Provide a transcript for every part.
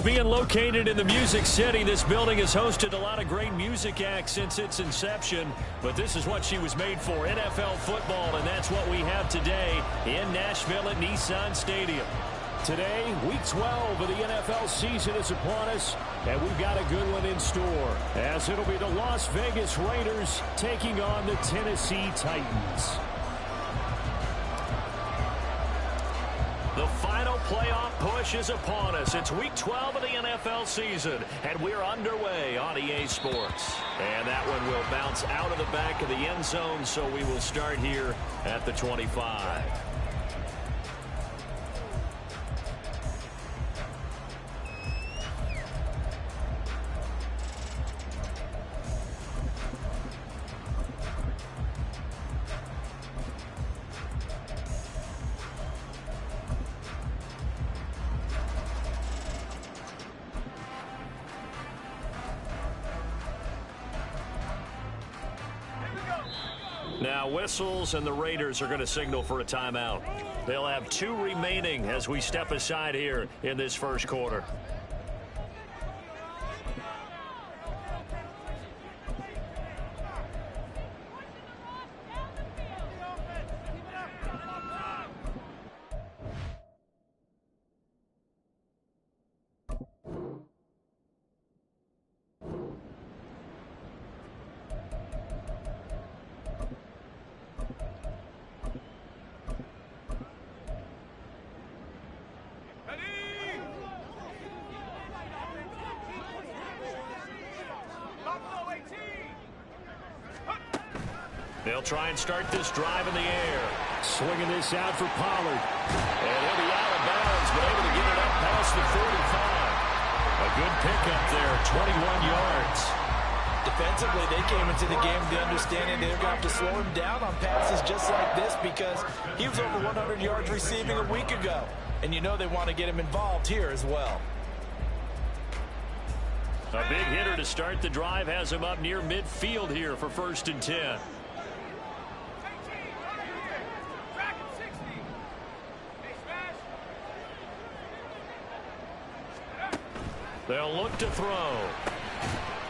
being located in the Music City, this building has hosted a lot of great music acts since its inception, but this is what she was made for, NFL football, and that's what we have today in Nashville at Nissan Stadium. Today, Week 12 of the NFL season is upon us, and we've got a good one in store, as it'll be the Las Vegas Raiders taking on the Tennessee Titans. The final playoff push is upon us. It's Week 12 of the NFL season, and we're underway on EA Sports. And that one will bounce out of the back of the end zone, so we will start here at the 25. Now whistles, and the Raiders are going to signal for a timeout. They'll have 2 remaining as we step aside here in this first quarter. They'll try and start this drive in the air. Swinging this out for Pollard. And he'll be out of bounds, but able to get it up past the 45. A good pickup there, 21 yards. Defensively, they came into the game with the understanding they're going to have to slow him down on passes just like this because he was over 100 yards receiving a week ago. And you know they want to get him involved here as well. A big hitter to start the drive has him up near midfield here for 1st and 10. They'll look to throw.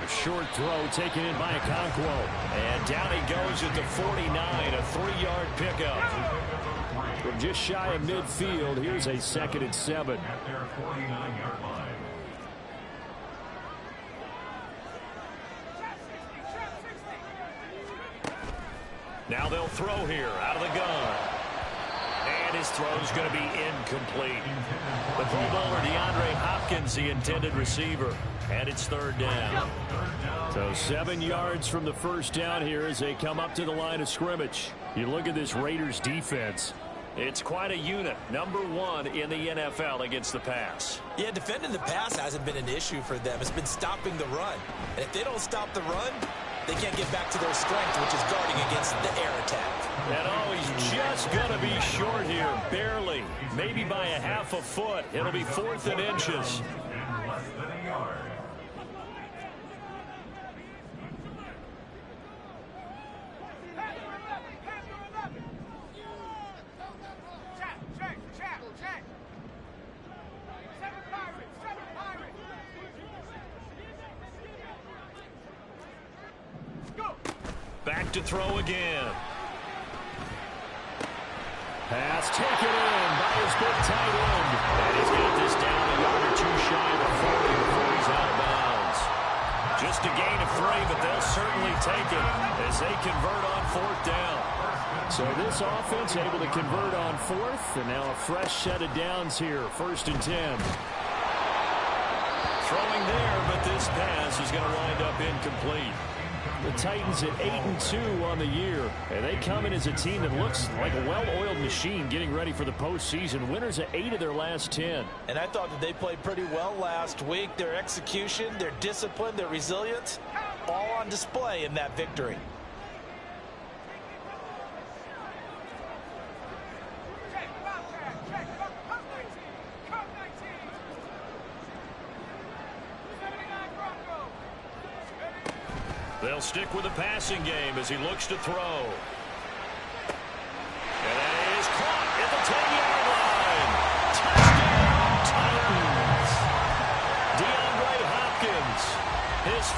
A short throw taken in by Okonkwo. And down he goes at the 49, a 3-yard pickup. From just shy of midfield, here's a 2nd and 7. At their 49-yard line. Now they'll throw here out of the gun. And his throw's going to be incomplete. The Pro Bowler DeAndre Hopkins, the intended receiver. And it's 3rd down. So 7 yards from the first down here as they come up to the line of scrimmage. You look at this Raiders defense. It's quite a unit. Number 1 in the NFL against the pass. Yeah, defending the pass hasn't been an issue for them. It's been stopping the run. And if they don't stop the run, they can't get back to their strength, which is guarding against the air attack. And he's just going to be short here, barely. Maybe by a half a foot. It'll be 4th and inches. And less than a yard. Back to throw again. Pass taken in by his big tight end. And he's got this down a yard or 2 shy of the 40 before he's out of bounds. Just a gain of 3, but they'll certainly take it as they convert on 4th down. So this offense able to convert on 4th, and now a fresh set of downs here, 1st and 10. Throwing there, but this pass is going to wind up incomplete. The Titans at 8-2 on the year, and they come in as a team that looks like a well-oiled machine getting ready for the postseason. Winners at 8 of their last 10. And I thought that they played pretty well last week. Their execution, their discipline, their resilience, all on display in that victory. They'll stick with the passing game as he looks to throw. And that is caught at the 10-yard line. Touchdown, Titans.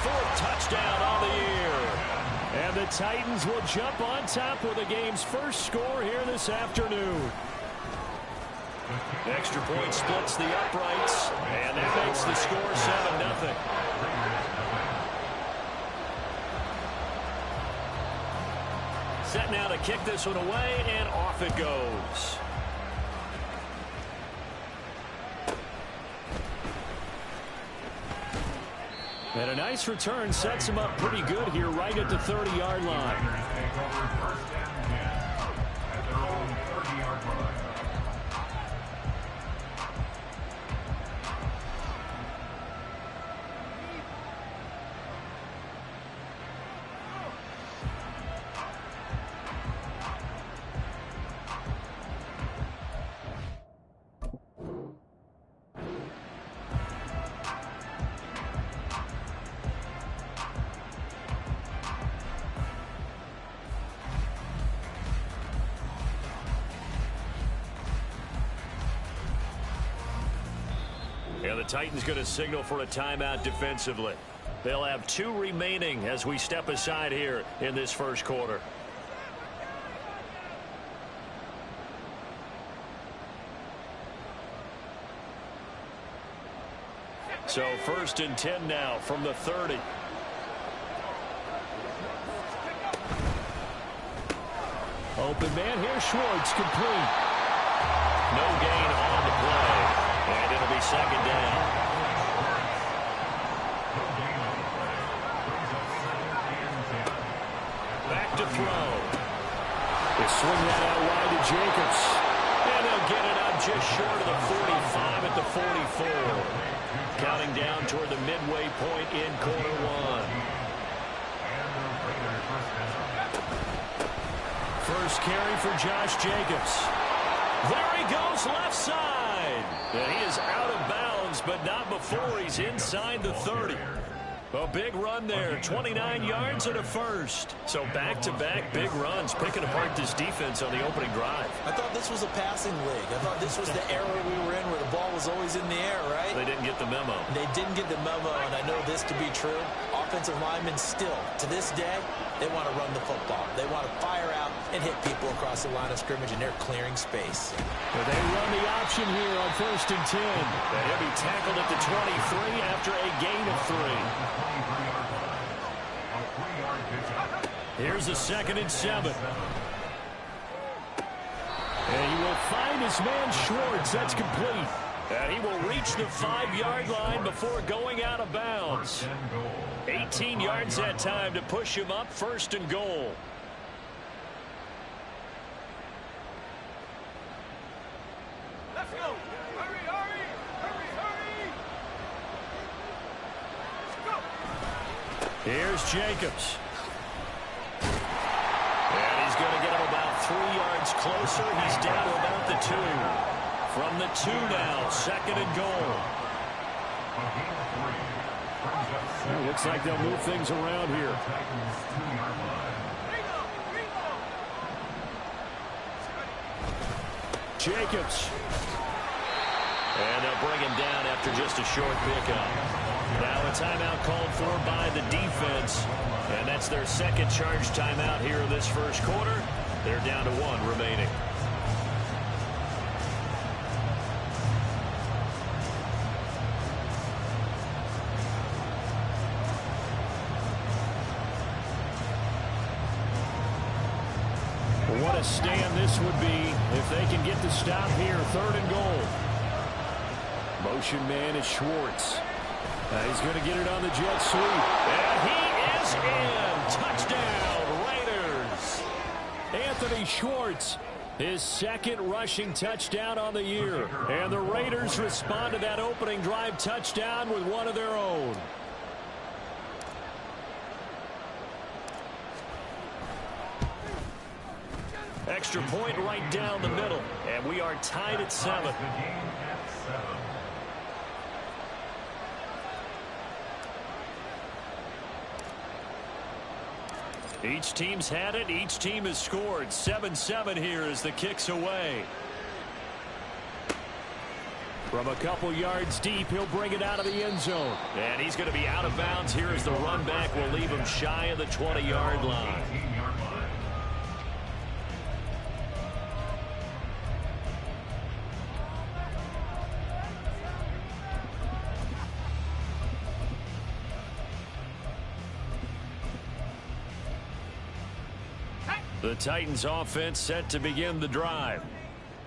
fourth touchdown on the year. And the Titans will jump on top with the game's first score here this afternoon. Extra point splits the uprights, and that makes the score 7-0. Set now to kick this one away, and off it goes. And a nice return sets him up pretty good here right at the 30-yard line. Take over first and 10 at their own 30-yard line. And the Titans going to signal for a timeout defensively. They'll have 2 remaining as we step aside here in this first quarter. So first and 10 now from the 30. Open man here, Schwartz, complete. No gain on the play. And it'll be second down. Back to throw. They swing that out wide to Jacobs. And they'll get it up just short of the 45 at the 44. Counting down toward the midway point in quarter one. First carry for Josh Jacobs. There he goes left side. And he is out of bounds, but not before he's inside the 30. A big run there, 29 yards and a first. So back-to-back big runs, picking apart this defense on the opening drive. I thought this was a passing league. I thought this was the era we were in where the ball was always in the air, right? They didn't get the memo. They didn't get the memo, and I know this to be true. Offensive linemen still, to this day, they want to run the football. They want to fire out and hit people across the line of scrimmage, and they're clearing space. But they run the option here on first and 10. And he'll be tackled at the 23 after a gain of 3. Here's a second and 7. And he will find his man Schwartz. That's complete. And he will reach the 5-yard line before going out of bounds. 18 yards that time to push him up, first and goal. Let's go. Hurry, hurry, hurry, hurry. Here's Jacobs. And he's going to get him about 3 yards closer. He's down to about the 2. From the 2 now, second and goal. Well, looks like they'll move things around here. Jacobs. And they'll bring him down after just a short pickup. Now a timeout called for by the defense. And that's their second charge timeout here in this first quarter. They're down to 1 remaining. What a stand this would be if they can get the stop here. Third and goal. Motion man is Schwartz. He's going to get it on the jet sweep. And he is in. Touchdown, Raiders. Anthony Schwartz, his second rushing touchdown on the year. And the Raiders respond to that opening drive touchdown with one of their own. Extra point right down the middle. And we are tied at 7. Each team's had it. Each team has scored. 7-7 here as the kick's away. From a couple yards deep, he'll bring it out of the end zone. And he's going to be out of bounds here as the run back will leave him shy of the 20-yard line. The Titans offense set to begin the drive.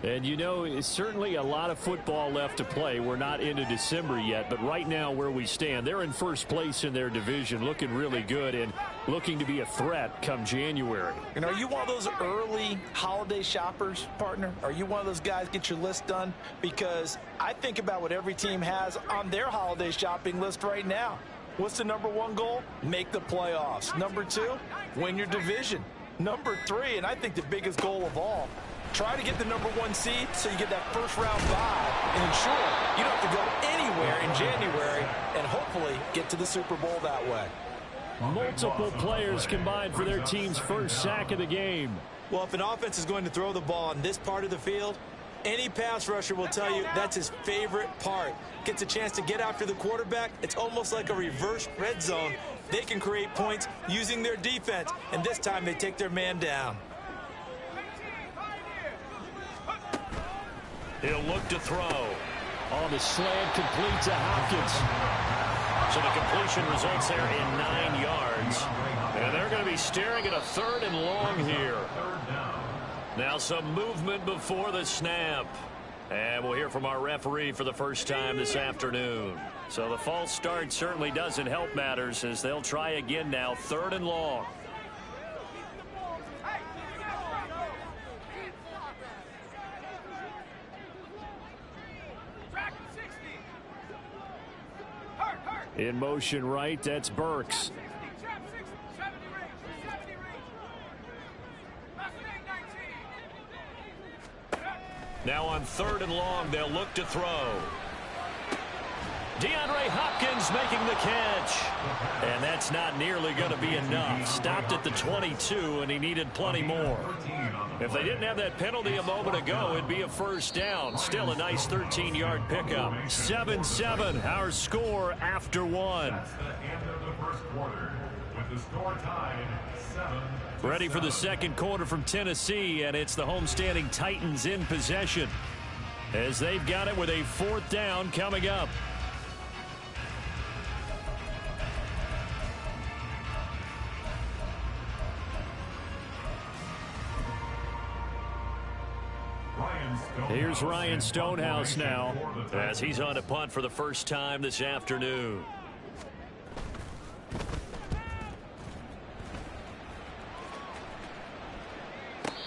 And you know, it's certainly a lot of football left to play. We're not into December yet, but right now where we stand, they're in first place in their division, looking really good and looking to be a threat come January. And are you one of those early holiday shoppers, partner? Are you one of those guys get your list done? Because I think about what every team has on their holiday shopping list right now. What's the #1 goal? Make the playoffs. #2, win your division. #3, and I think the biggest goal of all, try to get the #1 seed so you get that first-round bye and ensure you don't have to go anywhere in January and hopefully get to the Super Bowl that way. Multiple players combined for their team's first sack of the game. Well, if an offense is going to throw the ball on this part of the field, any pass rusher will tell you that's his favorite part. Gets a chance to get after the quarterback. It's almost like a reverse red zone. They can create points using their defense, and this time they take their man down. He'll look to throw. On the slant, complete to Hopkins. So the completion results there in 9 yards. And they're going to be staring at a 3rd and long here. Now some movement before the snap. And we'll hear from our referee for the first time this afternoon. So the false start certainly doesn't help matters as they'll try again now, 3rd and long. In motion right, that's Burks. Now on 3rd and long, they'll look to throw. DeAndre Hopkins making the catch. And that's not nearly going to be enough. Stopped at the 22, and he needed plenty more. If they didn't have that penalty a moment ago, it'd be a first down. Still a nice 13-yard pickup. 7-7, our score after 1. That's the end of the first quarter with the score tied 7-7. Ready for the second quarter from Tennessee, and it's the homestanding Titans in possession as they've got it with a 4th down coming up. Here's Ryan Stonehouse now as he's on a punt for the first time this afternoon.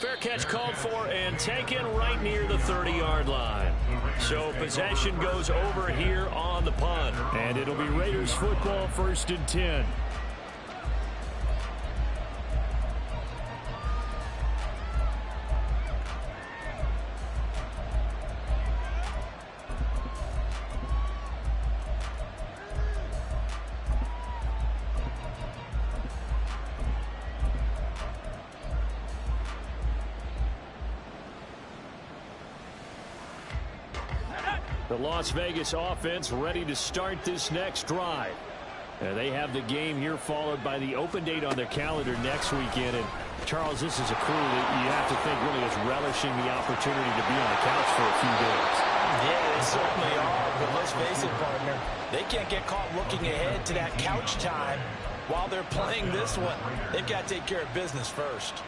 Fair catch called for and taken right near the 30-yard line. So possession goes over here on the punt. And it'll be Raiders football, 1st and 10. The Las Vegas offense ready to start this next drive. They have the game here followed by the open date on their calendar next weekend. And Charles, this is a crew that you have to think really is relishing the opportunity to be on the couch for a few days. Yeah, they certainly are. But let's face it, partner, they can't get caught looking ahead to that couch time while they're playing this one. They've got to take care of business first.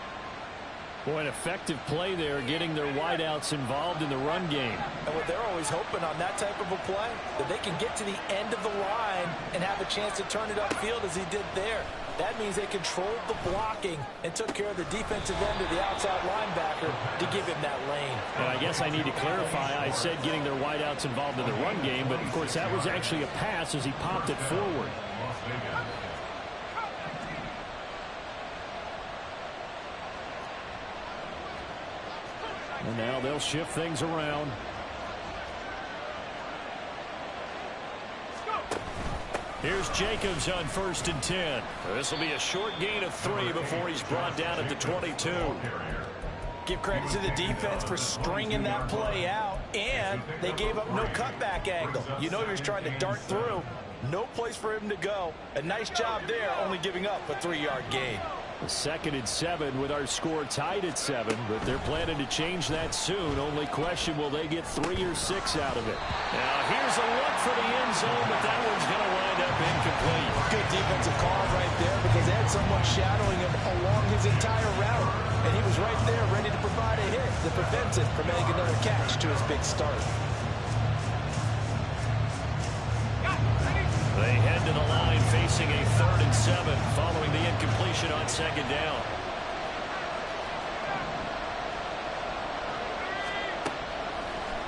Boy, an effective play there, getting their wideouts involved in the run game. And what they're always hoping on that type of a play, that they can get to the end of the line and have a chance to turn it upfield as he did there. That means they controlled the blocking and took care of the defensive end of the outside linebacker to give him that lane. And I guess I need to clarify, I said getting their wideouts involved in the run game, but of course that was actually a pass as he popped it forward. And now they'll shift things around. Here's Jacobs on 1st and 10. This will be a short gain of 3 before he's brought down at the 22. Give credit to the defense for stringing that play out. And they gave up no cutback angle. You know he was trying to dart through. No place for him to go. A nice job there, only giving up a 3-yard gain. 2nd and 7 with our score tied at 7, but they're planning to change that soon. Only question, will they get 3 or 6 out of it? Now here's a look for the end zone, but that one's going to wind up incomplete. Good defensive call right there because they had someone shadowing him along his entire route. And he was right there ready to provide a hit that prevents him from making another catch to his big start. They head to the line facing a 3rd and 7 following the incompletion on 2nd down.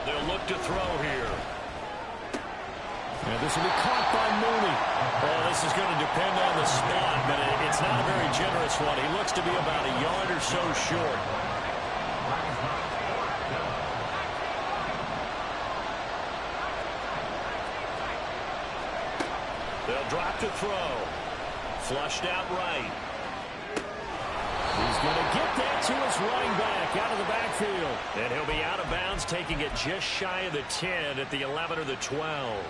They'll look to throw here. And this will be caught by Mooney. Oh, this is going to depend on the spot, but it's not a very generous one. He looks to be about a yard or so short. They'll drop to throw. Flushed out right. He's going to get that to his running back out of the backfield. And he'll be out of bounds, taking it just shy of the 10 at the 11 or the 12.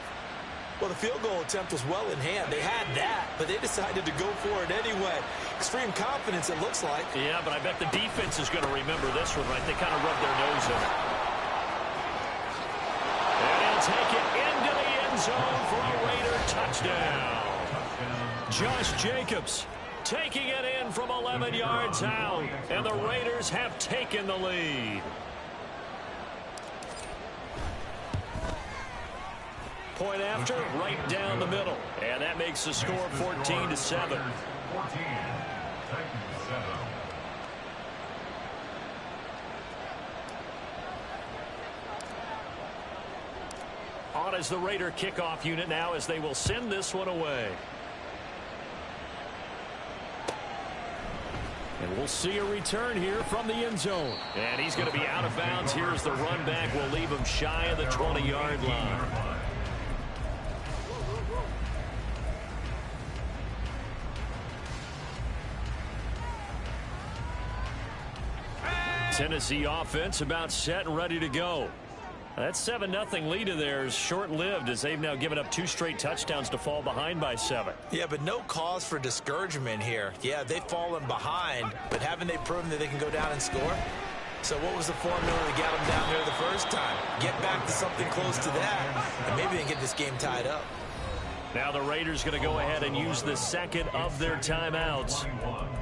Well, the field goal attempt was well in hand. They had that, but they decided to go for it anyway. Extreme confidence, it looks like. Yeah, but I bet the defense is going to remember this one, right? They kind of rubbed their nose in it. And he'll take it into the end zone for a Raider touchdown. Josh Jacobs taking it in from 11 yards out, and the Raiders have taken the lead. Point after, right down the middle. And that makes the score 14-7. 14, Titans 7. On as the Raider kickoff unit now as they will send this one away. And we'll see a return here from the end zone. And he's going to be out of bounds. Here's the run back. We'll leave him shy of the 20-yard line. Tennessee offense about set and ready to go. That 7-0 lead of theirs short-lived as they've now given up 2 straight touchdowns to fall behind by 7. Yeah, but no cause for discouragement here. Yeah, they've fallen behind, but haven't they proven that they can go down and score? So what was the formula to get them down there the first time? Get back to something close to that, and maybe they can get this game tied up. Now the Raiders going to go ahead and use the second of their timeouts.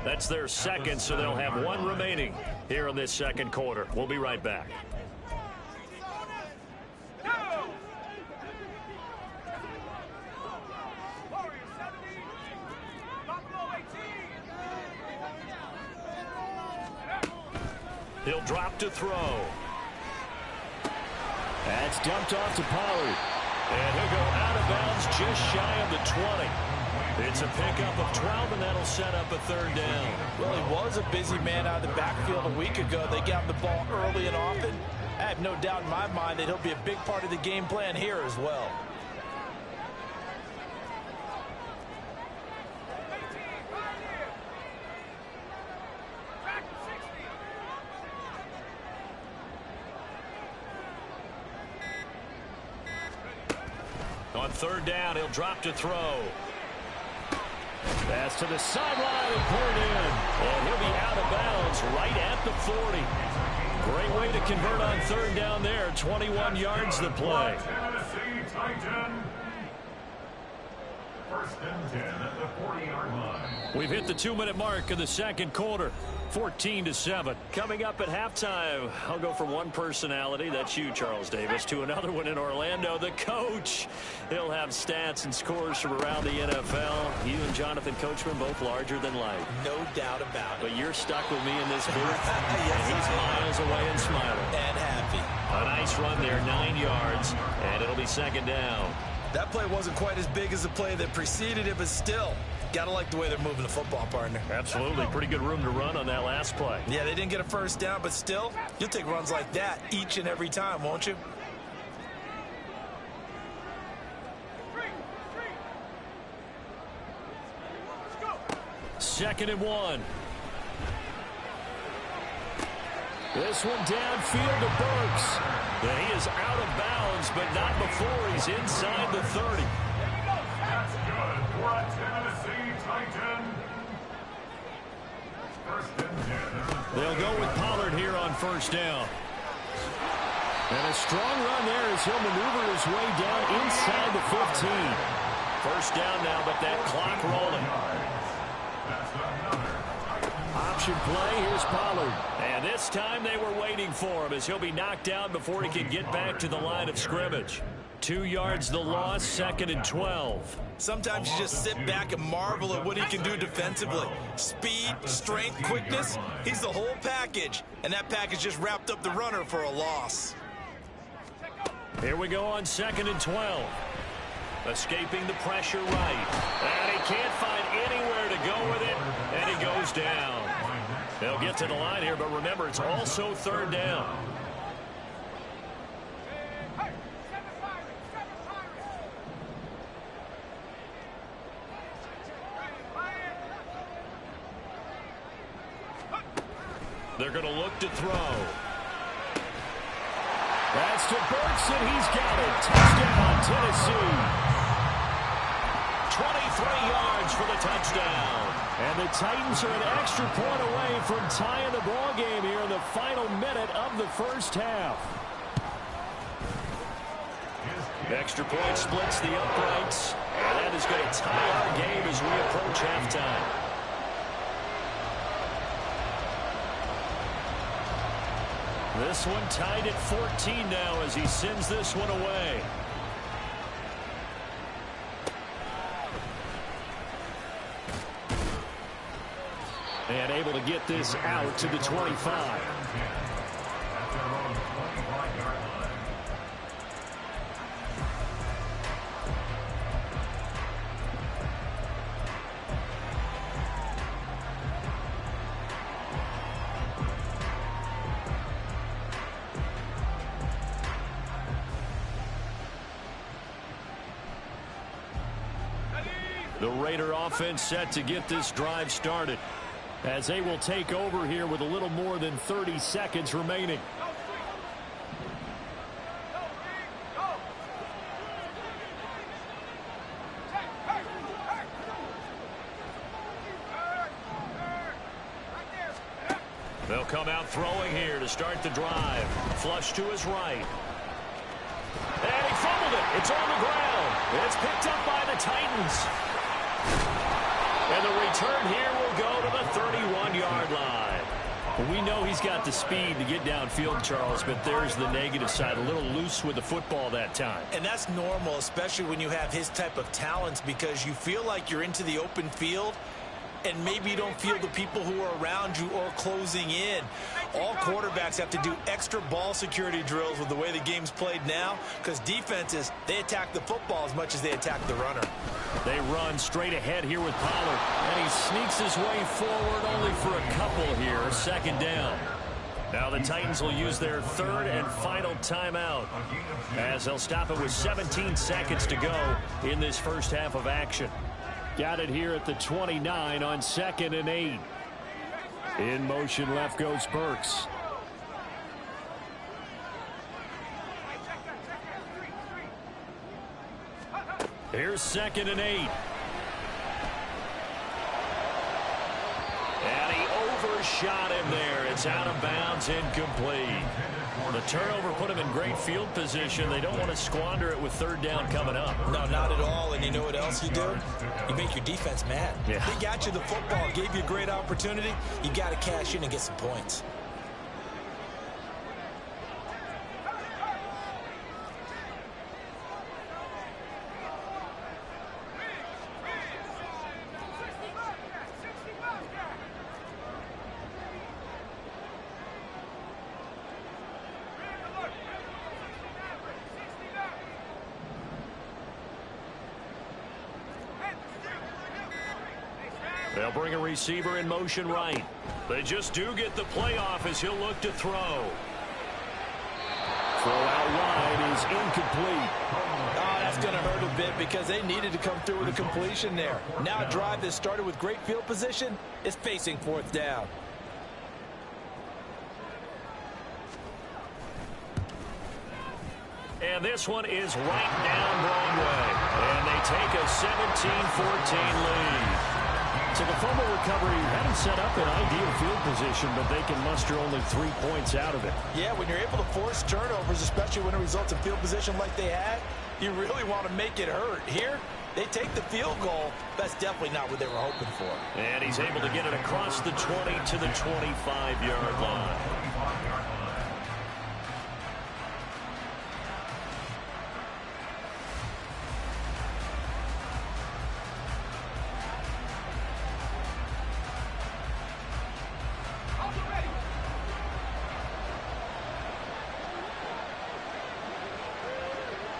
That's their second, so they'll have 1 remaining here in this second quarter. We'll be right back. He'll drop to throw. That's dumped off to Pollard. And he'll go out of bounds just shy of the 20. It's a pickup of 12, and that'll set up a 3rd down. Well, he was a busy man out of the backfield a week ago. They got the ball early and often. I have no doubt in my mind that he'll be a big part of the game plan here as well. On 3rd down, he'll drop to throw. Pass to the sideline and pulled in. And he'll be out of bounds right at the 40. Great way to convert on 3rd down there. 21 yards to play. Tennessee Titan. 1st and 10 at the 40-yard line. We've hit the 2-minute mark of the second quarter. 14-7. Coming up at halftime, I'll go from one personality, that's you, Charles Davis, to another one in Orlando, the coach. He'll have stats and scores from around the NFL. You and Jonathan Coachman both larger than life. No doubt about it. But you're stuck with me in this booth, and he's miles away and smiling. And happy. A nice run there, 9 yards, and it'll be 2nd down. That play wasn't quite as big as the play that preceded it, but still, gotta like the way they're moving the football, partner. Absolutely. Pretty good room to run on that last play. Yeah, they didn't get a 1st down, but still, you'll take runs like that each and every time, won't you? Second and 1. This one downfield to Burks. And he is out of bounds, but not before he's inside the 30. That's good for a Tennessee Titan. First and 10. They'll go with Pollard here on first down. And a strong run there as he'll maneuver his way down inside the 15. First down now, but that clock rolling. Option play, here's Pollard. And this time they were waiting for him as he'll be knocked down before he can get back to the line of scrimmage. 2 yards the loss, 2nd and 12. Sometimes you just sit back and marvel at what he can do defensively. Speed, strength, quickness, he's the whole package. And that package just wrapped up the runner for a loss. Here we go on 2nd and 12. Escaping the pressure right. And he can't find anywhere to go with it. And he goes down. They'll get to the line here, but remember, it's also 3rd down. They're going to look to throw. That's to Burks, and he's got it. Touchdown, Tennessee. 23 yards for the touchdown. And the Titans are an extra point away from tying the ball game here in the final minute of the first half. Extra point splits the uprights, and that is going to tie our game as we approach halftime. This one tied at 14 now as he sends this one away. And able to get this out to the 25. The Raider offense set to get this drive started, as they will take over here with a little more than 30 seconds remaining. They'll come out throwing here to start the drive. Flush to his right. And he fumbled it. It's on the ground. It's picked up by the Titans. And the return here will go to the 31-yard line. Well, we know he's got the speed to get downfield, Charles, but there's the negative side. A little loose with the football that time. And that's normal, especially when you have his type of talents, because you feel like you're into the open field and maybe you don't feel the people who are around you or closing in. All quarterbacks have to do extra ball security drills with the way the game's played now, because defenses, they attack the football as much as they attack the runner. They run straight ahead here with Pollard, and he sneaks his way forward only for a couple here. 2nd down. Now the Titans will use their 3rd and final timeout, as they'll stop it with 17 seconds to go in this first half of action. Got it here at the 29 on 2nd and 8. In motion left goes Burks. Here's 2nd and 8. And he overshot him there. It's out of bounds, incomplete. The turnover put him in great field position. They don't want to squander it with 3rd down coming up. No, not at all. And you know what else you do? You make your defense mad. Yeah. They got you the football, gave you a great opportunity. You got to cash in and get some points. They'll bring a receiver in motion right. They just do get the playoff as he'll look to throw. Throw out wide is incomplete. Oh, that's going to hurt a bit because they needed to come through with a completion there. Now a drive that started with great field position is facing 4th down. And this one is right down Broadway. And they take a 17-14 lead. So the fumble recovery hadn't set up an ideal field position, but they can muster only 3 points out of it. Yeah, when you're able to force turnovers, especially when it results in field position like they had, you really want to make it hurt. Here, they take the field goal. That's definitely not what they were hoping for. And he's able to get it across the 20 to the 25-yard line.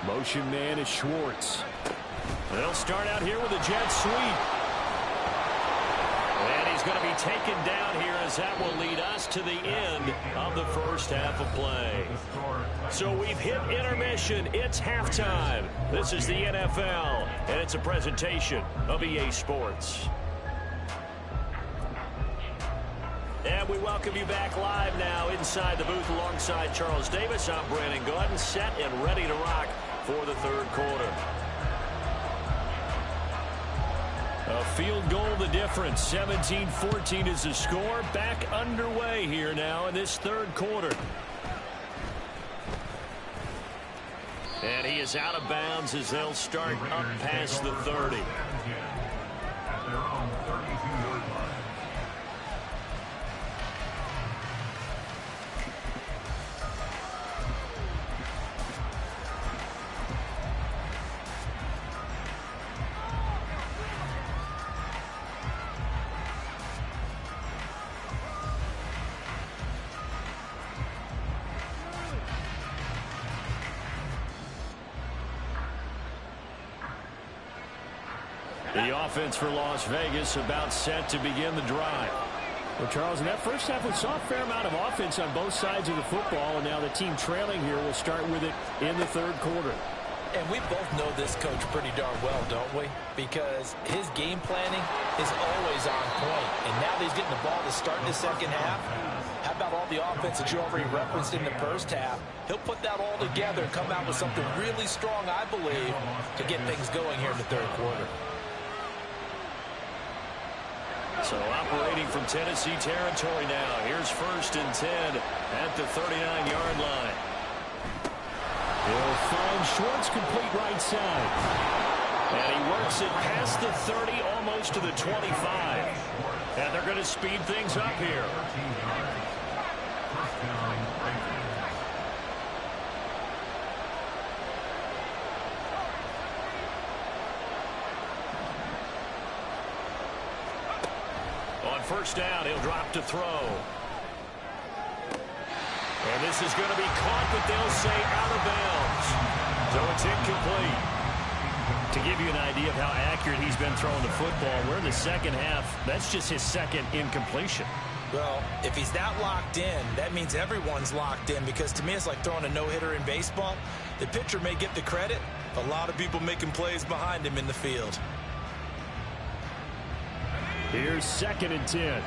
Motion man is Schwartz. They'll start out here with a jet sweep. And he's going to be taken down here as that will lead us to the end of the first half of play. So we've hit intermission. It's halftime. This is the NFL, and it's a presentation of EA Sports. And we welcome you back live now inside the booth alongside Charles Davis. I'm Brandon Gaudin, set and ready to rock for the third quarter. A field goal the difference. 17-14 is the score. Back underway here now in this third quarter. And he is out of bounds as they'll start up past the 30. At their own 32-yard line. The offense for Las Vegas about set to begin the drive. Well, Charles, in that first half, we saw a fair amount of offense on both sides of the football, and now the team trailing here will start with it in the third quarter. And we both know this coach pretty darn well, don't we? Because his game planning is always on point. And now that he's getting the ball to start the second half, how about all the offense that you already referenced in the first half? He'll put that all together and come out with something really strong, I believe, to get things going here in the third quarter. So operating from Tennessee territory now. Here's 1st and 10 at the 39-yard line. He'll find Schwartz complete right side. And he works it past the 30, almost to the 25. And they're going to speed things up here. First down, Raiders. On first down, he'll drop to throw. And this is going to be caught, but they'll say out of bounds. So it's incomplete. To give you an idea of how accurate he's been throwing the football, we're in the second half. That's just his second incompletion. Well, if he's that locked in, that means everyone's locked in, because to me it's like throwing a no-hitter in baseball. The pitcher may get the credit, a lot of people making plays behind him in the field. Here's 2nd and 10.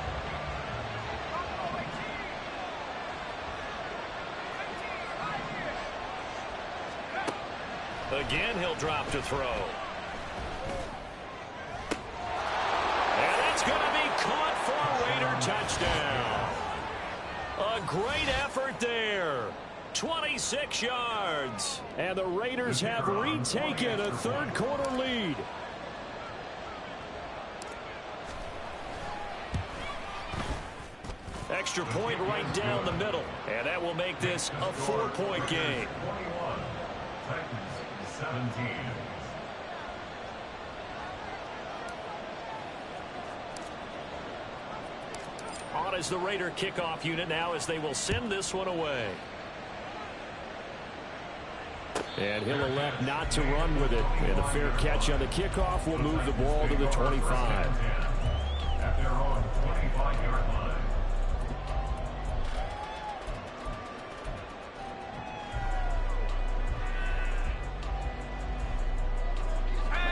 Again, he'll drop to throw. And it's going to be caught for a Raider touchdown. A great effort there. 26 yards. And the Raiders have retaken a third quarter lead. Extra point right down the middle. And that will make this a 4-point game. 21. Titans 17. On as the Raider kickoff unit now, as they will send this one away. And he'll elect not to run with it. And a fair catch on the kickoff will move the ball to the 25. At their own 25-yard line.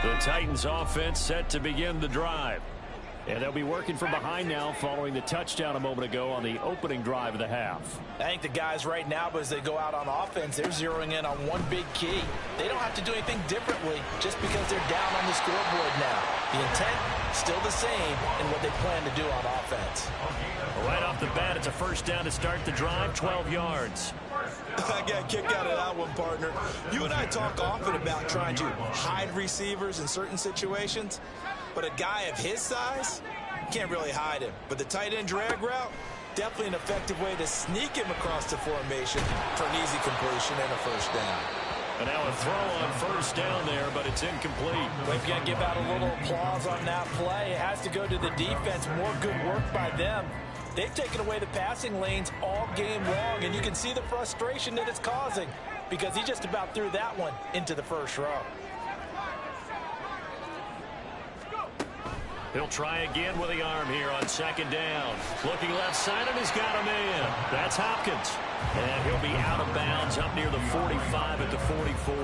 The Titans offense set to begin the drive. And they'll be working from behind now following the touchdown a moment ago on the opening drive of the half. I think the guys right now, as they go out on offense, they're zeroing in on one big key. They don't have to do anything differently just because they're down on the scoreboard now. The intent, still the same in what they plan to do on offense. Right off the bat, it's a first down to start the drive, 12 yards. I got a kick out of that one, partner. You and I talk often about trying to hide receivers in certain situations, but a guy of his size, can't really hide him. But the tight end drag route, definitely an effective way to sneak him across the formation for an easy completion and a first down. And now a throw on first down there, but it's incomplete. We've got to give out a little applause on that play. It has to go to the defense. More good work by them. They've taken away the passing lanes all game long, and you can see the frustration that it's causing because he just about threw that one into the first row. He'll try again with the arm here on second down. Looking left side, and he's got a man. That's Hopkins. And he'll be out of bounds up near the 45 at the 44.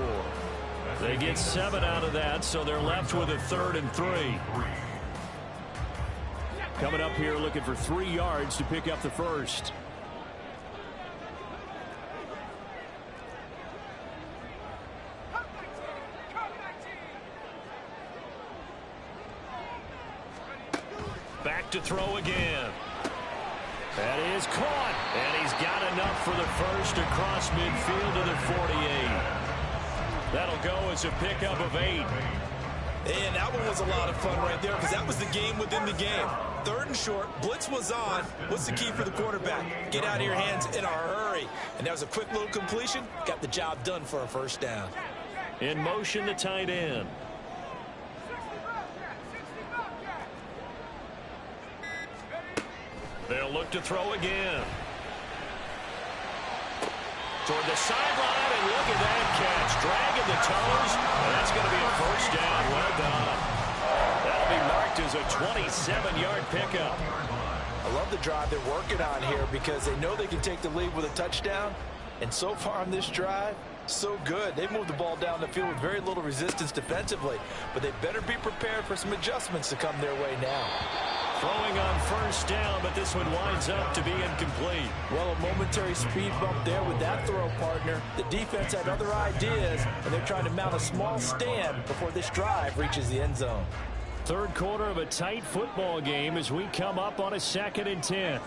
They get 7 out of that, so they're left with a 3rd and 3. Coming up here looking for 3 yards to pick up the first. Back to throw again. That is caught. And he's got enough for the first across midfield to the 48. That'll go as a pickup of 8. And that one was a lot of fun right there because that was the game within the game. 3rd and short, blitz was on. What's the key for the quarterback? Get out of your hands in a hurry. And that was a quick little completion. Got the job done for a first down. In motion, the tight end. They'll look to throw again. Toward the sideline, and look at that catch. Dragging the toes, and that's going to be a first down. Well done. That'll be marked as a 27-yard pickup. I love the drive they're working on here because they know they can take the lead with a touchdown. And so far on this drive, so good. They've moved the ball down the field with very little resistance defensively, but they better be prepared for some adjustments to come their way now. Throwing on first down, but this one winds up to be incomplete. Well, a momentary speed bump there with that throw, partner. The defense had other ideas, and they're trying to mount a small stand before this drive reaches the end zone. 3rd quarter of a tight football game as we come up on a 2nd and 10.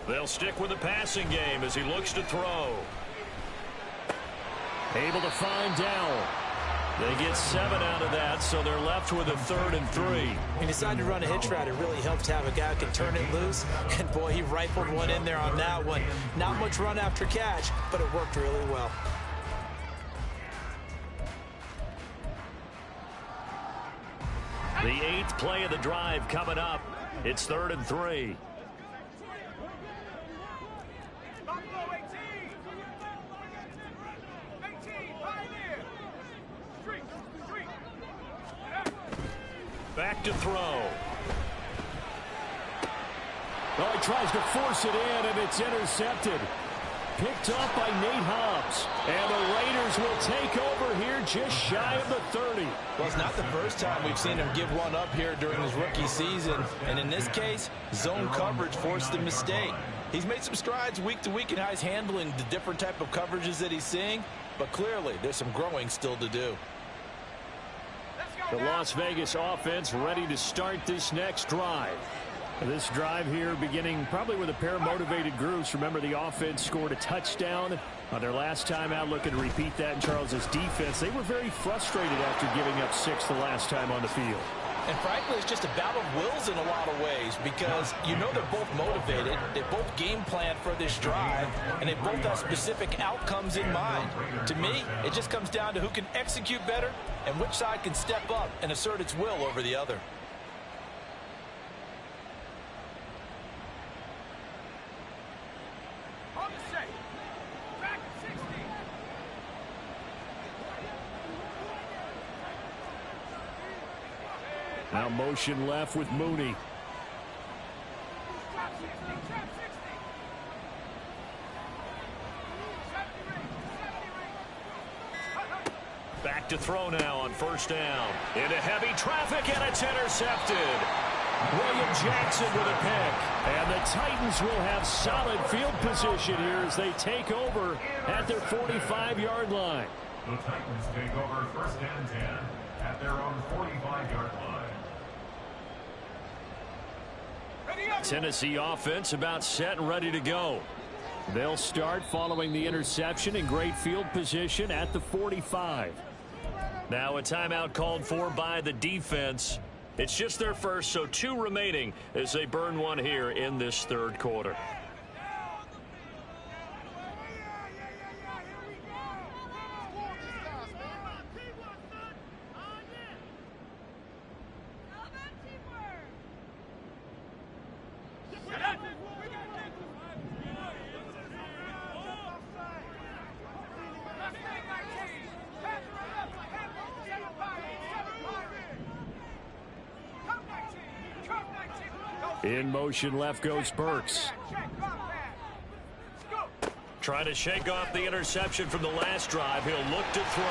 They'll stick with the passing game as he looks to throw. Able to find Dowell. They get 7 out of that, so they're left with a 3rd and 3. He decided to run a hitch route. It really helps to have a guy who can turn it loose. And, boy, he rifled one in there on that one. Not much run after catch, but it worked really well. The 8th play of the drive coming up. It's 3rd and 3. Back to throw. Oh, he tries to force it in, and it's intercepted. Picked up by Nate Hobbs. And the Raiders will take over here just shy of the 30. Well, it's not the first time we've seen him give one up here during his rookie season. And in this case, zone coverage forced the mistake. He's made some strides week to week in how he's handling the different type of coverages that he's seeing. But clearly, there's some growing still to do. The Las Vegas offense ready to start this next drive. This drive here beginning probably with a pair of motivated groups. Remember, the offense scored a touchdown on their last time out. Looking to repeat that in Charles's defense. They were very frustrated after giving up 6 the last time on the field. And frankly, it's just a battle of wills in a lot of ways because you know they're both motivated. They both game plan for this drive, and they both have specific outcomes in mind. To me, it just comes down to who can execute better and which side can step up and assert its will over the other. Now motion left with Back to throw now on first down. Into heavy traffic, and it's intercepted. William Jackson with a pick. And the Titans will have solid field position here as they take over at their 45-yard line. The Titans take over first and 10 at their own 45-yard line. Tennessee offense about set and ready to go. They'll start following the interception in great field position at the 45. Now a timeout called for by the defense. It's just their first, so 2 remaining as they burn one here in this third quarter. In motion left goes Burks. Trying to shake off the interception from the last drive. He'll look to throw.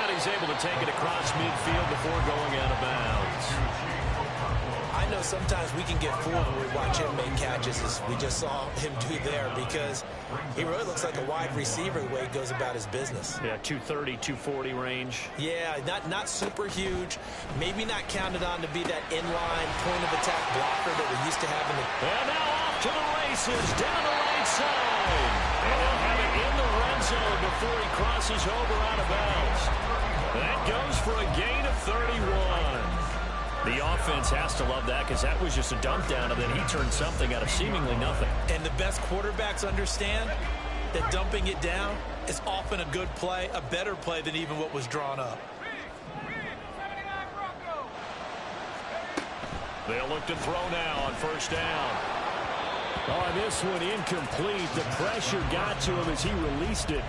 And he's able to take it across midfield before going out of bounds. I know sometimes we can get fooled when we watch him make catches, as we just saw him do there, because he really looks like a wide receiver the way he goes about his business. Yeah, 230, 240 range. Yeah, not super huge. Maybe not counted on to be that inline point-of-attack blocker that we used to have in the... And now off to the races, down the right side. And he'll have it in the red zone before he crosses over out of bounds. That goes for a gain of 31. The offense has to love that, because that was just a dump down, and then he turned something out of seemingly nothing. And the best quarterbacks understand that dumping it down is often a good play, a better play than even what was drawn up. They'll look to throw now on first down. Oh, this one incomplete. The pressure got to him as he released it,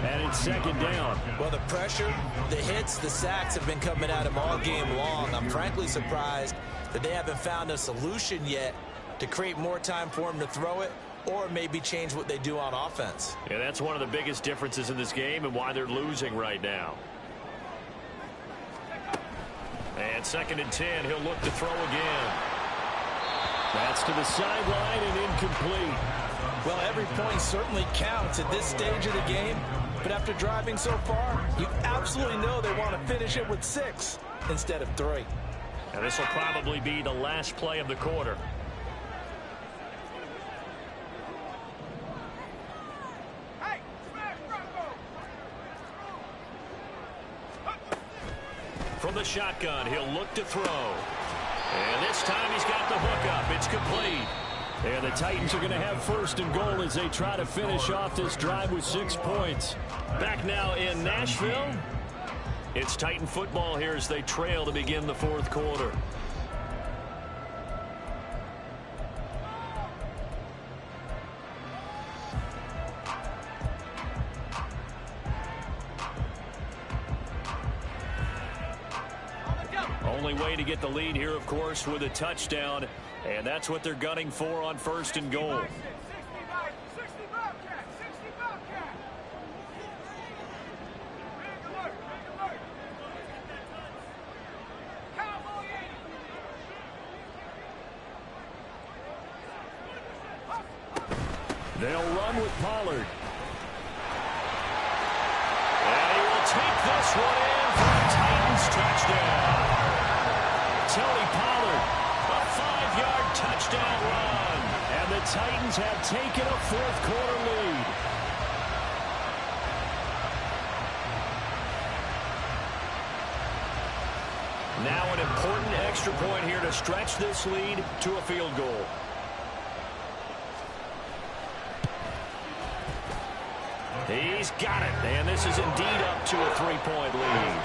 and it's second down. Well, the pressure, the hits, the sacks have been coming at him all game long. I'm frankly surprised that they haven't found a solution yet to create more time for him to throw it, or maybe change what they do on offense. Yeah, that's one of the biggest differences in this game and why they're losing right now. And second and 10, he'll look to throw again. That's to the sideline and incomplete. Well, every point certainly counts at this stage of the game, but after driving so far, you absolutely know they want to finish it with 6 instead of 3. And this will probably be the last play of the quarter. From the shotgun, he'll look to throw. And this time he's got the hook up. It's complete. And the Titans are going to have first and goal as they try to finish off this drive with 6 points. Back now in Nashville. It's Titan football here as they trail to begin the fourth quarter. Only way to get the lead here, of course, with a touchdown, and that's what they're gunning for on first and goal. They'll run with Pollard. And he will take this one in for a Titans touchdown. Tony Pollard, a 5-yard touchdown run. And the Titans have taken a fourth quarter lead. Now an important extra point here to stretch this lead to a field goal. He's got it, and this is indeed up to a 3-point lead.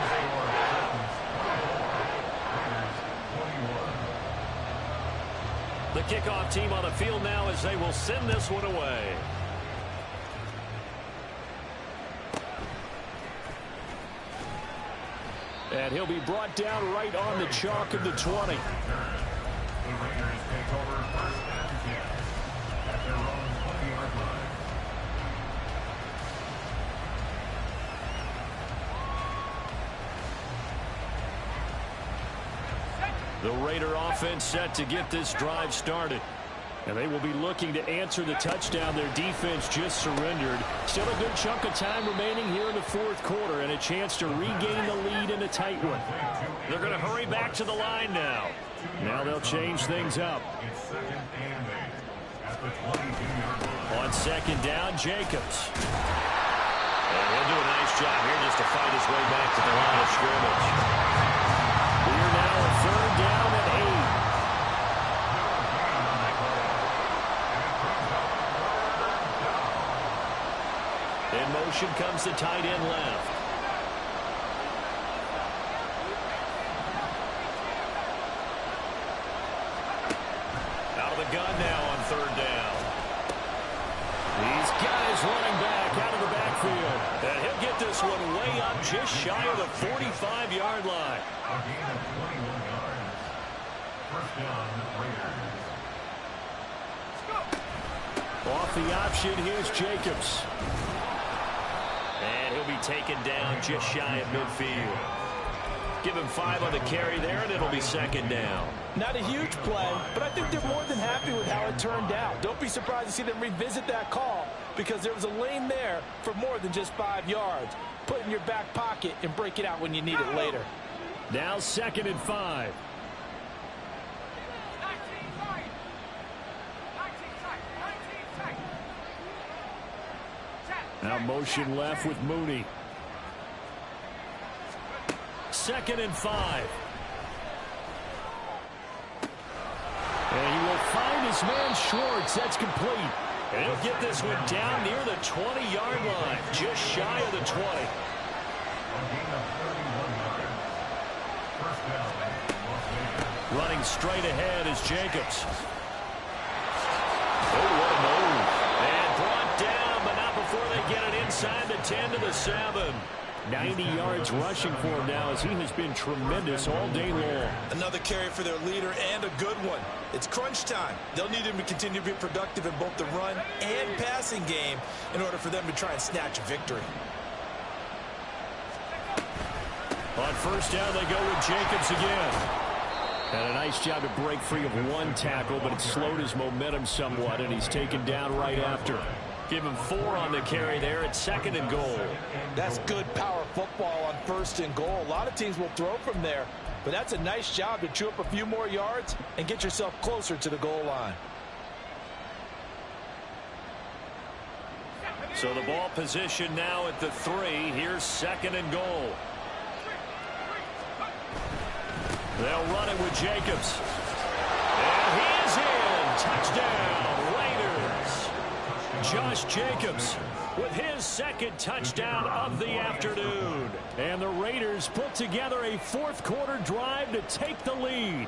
The kickoff team on the field now as they will send this one away. And he'll be brought down right on the chalk of the 20. The Raiders take over first and 10 at their own 20-yard line. The Raider offense set to get this drive started. And they will be looking to answer the touchdown their defense just surrendered. Still a good chunk of time remaining here in the fourth quarter and a chance to regain the lead in a tight one. They're going to hurry back to the line now. Now they'll change things up. It's 2nd and 8 at the 22-yard line. On 2nd down, Jacobs. And he'll do a nice job here just to fight his way back to the line of scrimmage. We're now a 3rd down and 8. In motion comes the tight end left. Out of the gun now on 3rd down. These guys running back out of the backfield. And he'll get this one way up just shy of the 45-yard line. A gain of 21 yards. 1st down, Raiders. Off the option, here's Jacobs. And he'll be taken down just shy of midfield. Give him 5 on the carry there, and it'll be 2nd down. Not a huge play, but I think they're more than happy with how it turned out. Don't be surprised to see them revisit that call because there was a lane there for more than just 5 yards. Put it in your back pocket and break it out when you need it later. Now 2nd and 5. Now motion left with Mooney. 2nd and 5. And he will find his man Schwartz. That's complete. And he'll get this one down near the 20-yard line, just shy of the 20. A gain of 31 yards. 1st down, Las Vegas. Running straight ahead is Jacobs. Oh, what a move. And brought down, but not before they get it inside the 10 to the 7. 90 yards rushing for him now as he has been tremendous all day long. Another carry for their leader and a good one. It's crunch time. They'll need him to continue to be productive in both the run and passing game in order for them to try and snatch a victory. On 1st down, they go with Jacobs again. And a nice job to break free of one tackle, but it slowed his momentum somewhat, and he's taken down right after. Give him 4 on the carry there at 2nd and goal. That's good power football on 1st and goal. A lot of teams will throw from there, but that's a nice job to chew up a few more yards and get yourself closer to the goal line. So the ball position now at the 3. Here's 2nd and goal. They'll run it with Jacobs. And he's in. Touchdown, Raiders. Josh Jacobs with his 2nd touchdown of the afternoon. And the Raiders put together a fourth quarter drive to take the lead.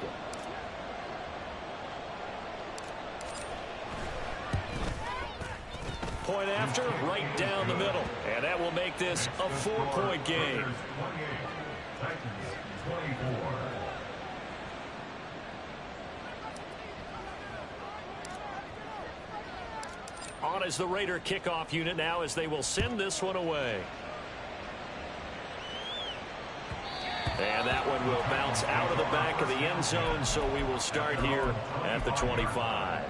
Point after, right down the middle. And that will make this a 4-point game. 28, Titans 24. On is the Raider kickoff unit now as they will send this one away. And that one will bounce out of the back of the end zone, so we will start here at the 25.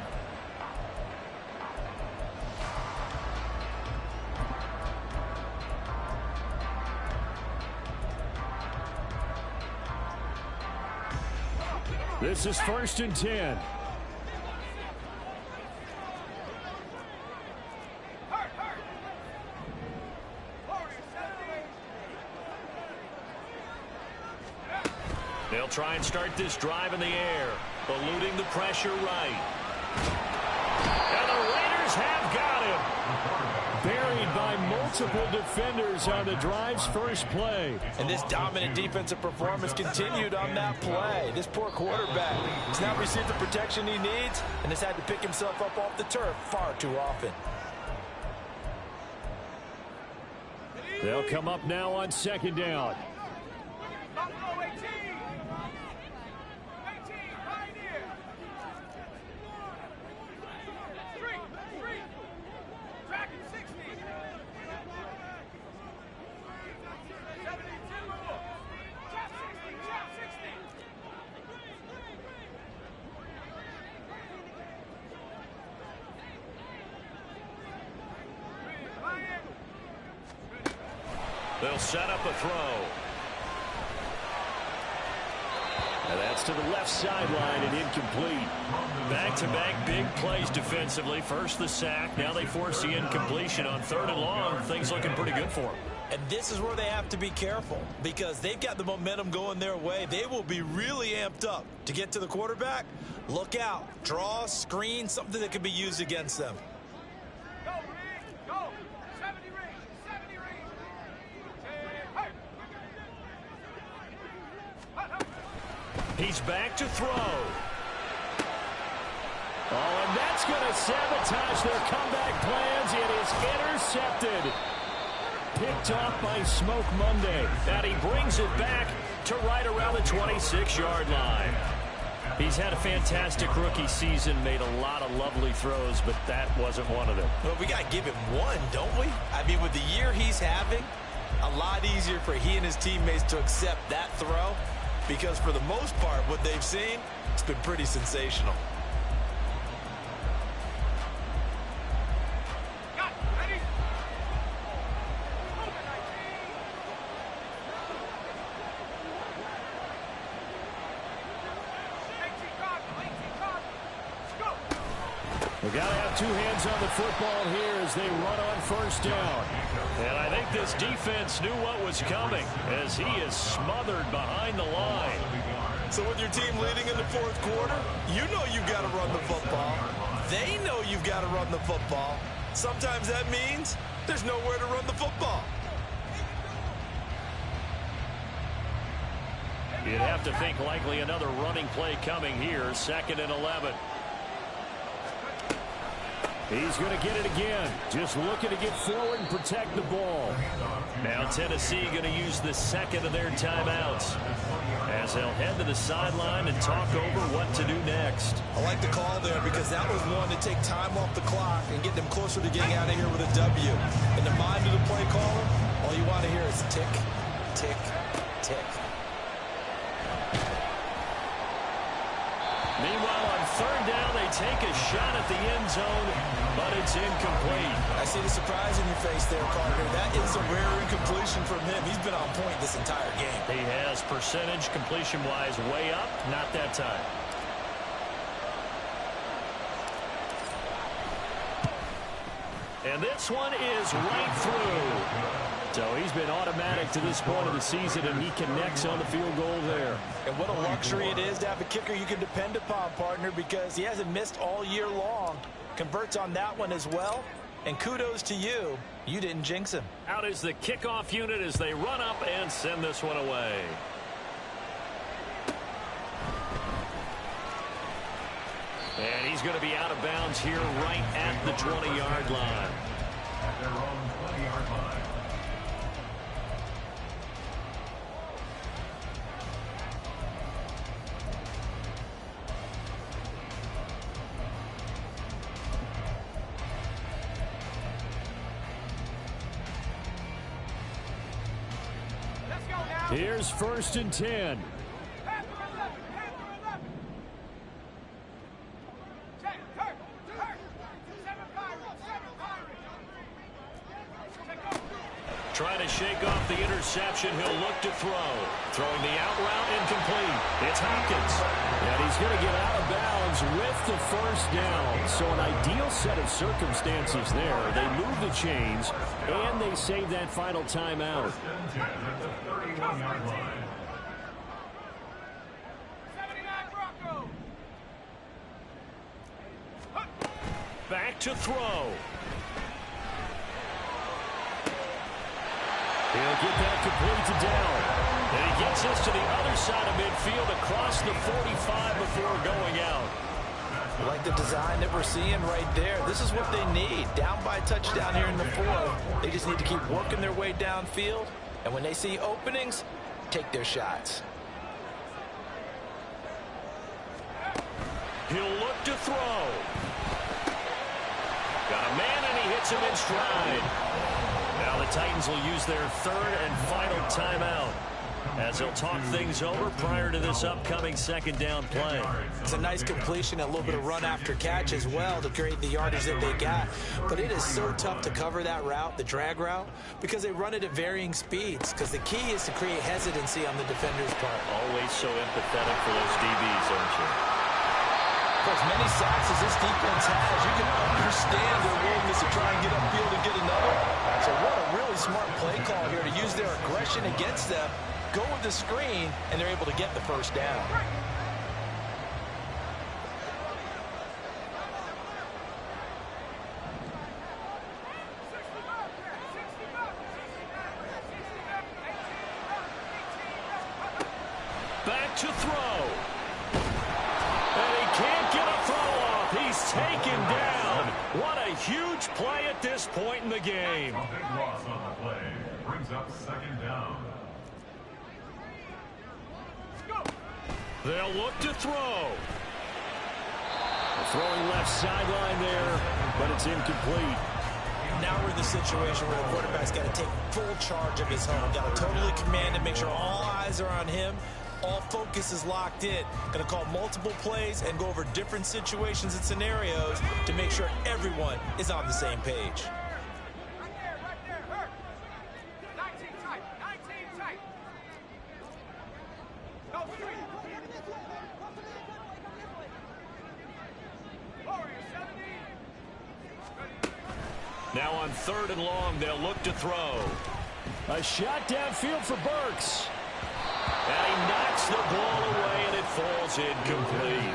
This is 1st and 10. They'll try and start this drive in the air, eluding the pressure right. And the Raiders have got him. Buried by multiple defenders on the drive's first play. And this dominant defensive performance continued on that play. This poor quarterback has now received the protection he needs and has had to pick himself up off the turf far too often. They'll come up now on 2nd down. Buffalo 18. 18, right here. Street. Track 60. 72. Chop 60. They'll set up a throw. And that's to the left sideline and incomplete. Back-to-back big plays defensively. First the sack. Now they force the incompletion on 3rd and long. Things looking pretty good for them. And this is where they have to be careful because they've got the momentum going their way. They will be really amped up to get to the quarterback. Look out. Draw, screen, something that could be used against them. Go, Reed. Go. 70 range. 70 range. Hey. He's back to throw. Oh, and that's going to sabotage their comeback plans. It is intercepted. Picked off by Smoke Monday. And he brings it back to right around the 26-yard line. He's had a fantastic rookie season, made a lot of lovely throws, but that wasn't one of them. Well, we got to give him one, don't we? I mean, with the year he's having, a lot easier for he and his teammates to accept that throw because for the most part, what they've seen, it's been pretty sensational. Got it. Ready? We got to have two hands on the football here as they run on 1st down. And I think this defense knew what was coming as he is smothered behind the line. So with your team leading in the 4th quarter, you know you've got to run the football. They know you've got to run the football. Sometimes that means there's nowhere to run the football. You'd have to think likely another running play coming here. 2nd and 11. He's going to get it again. Just looking to get forward and protect the ball. Now Tennessee going to use the 2nd of their timeouts as they'll head to the sideline and talk over what to do next. I like the call there because that was one to take time off the clock and get them closer to getting out of here with a W. In the mind of the play caller, all you want to hear is tick, tick, tick. Meanwhile, on 3rd down, they take a shot at the end zone, but it's incomplete. I see the surprise in your face there, partner. That is a rare incompletion from him. He's been on point this entire game. He has percentage completion-wise way up, not that time. And this one is right through. So he's been automatic to this point of the season, and he connects on the field goal there. And what a luxury it is to have a kicker you can depend upon, partner, because he hasn't missed all year long. Converts on that one as well. And kudos to you. You didn't jinx him. Out is the kickoff unit as they run up and send this one away. And he's going to be out of bounds here right at the 20-yard line. At their own 20-yard line. Let's go now. Here's 1st and 10. Pass through 11. Pass through 11. Check. Hurt. 7 Pirates. 7 Pirates. Check off. Trying to shake off the interception. He'll look to throw. Throwing the out route incomplete. It's Hopkins. And he's going to get out of bounds with the 1st down. So an ideal set of circumstances there. They move the chains, and they save that final timeout. 31-yard line. 79 Broncos. Back to throw. He'll get that complete to Dell. And he gets this to the other side of midfield across the 45 before going out. I like the design that we're seeing right there. This is what they need. Down by a touchdown here in the 4th. They just need to keep working their way downfield. And when they see openings, take their shots. He'll look to throw. Got a man, and he hits him in stride. Now the Titans will use their 3rd and final timeout. as they'll talk things over prior to this upcoming second down play. It's a nice completion, a little bit of run after catch as well to create the yardage that they got. But it is so tough to cover that route, the drag route, because they run it at varying speeds, because the key is to create hesitancy on the defender's part. Always so empathetic for those DBs, aren't you? For as many sacks as this defense has, you can understand their willingness to try and get upfield and get another. So what a really smart play call here to use their aggression against them, go with the screen, and they're able to get the first down. Back to throw. And he can't get a throw off. He's taken down. What a huge play at this point in the game. A big loss on the play. Brings up second down. They'll look to throw. Throwing left sideline there, but it's incomplete. Now we're in the situation where the quarterback's got to take full charge of his home. Got to totally command and make sure all eyes are on him. All focus is locked in. Going to call multiple plays and go over different situations and scenarios to make sure everyone is on the same page. Right there, hurt. 19 tight, 19 tight. Go three. Warrior 70. Now on 3rd and long, they'll look to throw. A shot downfield for Burks. And he knocks the ball away, and it falls incomplete.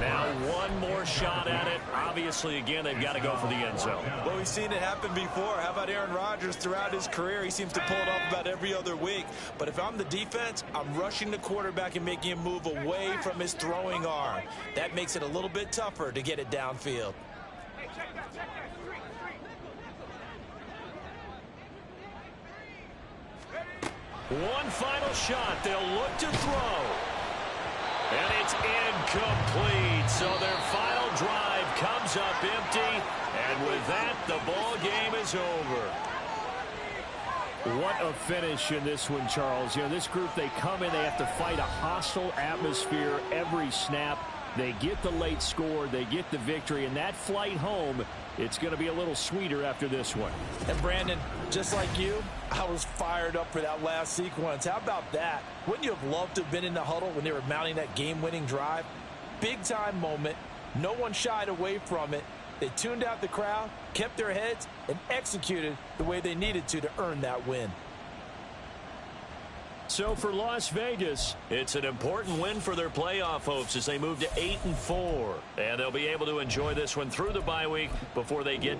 Now one more shot at it. Obviously, again, they've got to go for the end zone. Well, we've seen it happen before. How about Aaron Rodgers throughout his career? He seems to pull it off about every other week. But if I'm the defense, I'm rushing the quarterback and making him move away from his throwing arm. That makes it a little bit tougher to get it downfield. Hey, check that. Three. One final shot. They'll look to throw. And it's incomplete. So their final drive comes up empty. And with that, the ball game is over. What a finish in this one, Charles. You know, this group, they come in, they have to fight a hostile atmosphere every snap. They get the late score, they get the victory, and that flight home, it's going to be a little sweeter after this one. And Brandon, just like you, I was fired up for that last sequence. How about that? Wouldn't you have loved to have been in the huddle when they were mounting that game-winning drive? Big-time moment. No one shied away from it. They tuned out the crowd, kept their heads, and executed the way they needed to earn that win. So for Las Vegas, it's an important win for their playoff hopes as they move to 8-4. And they'll be able to enjoy this one through the bye week before they get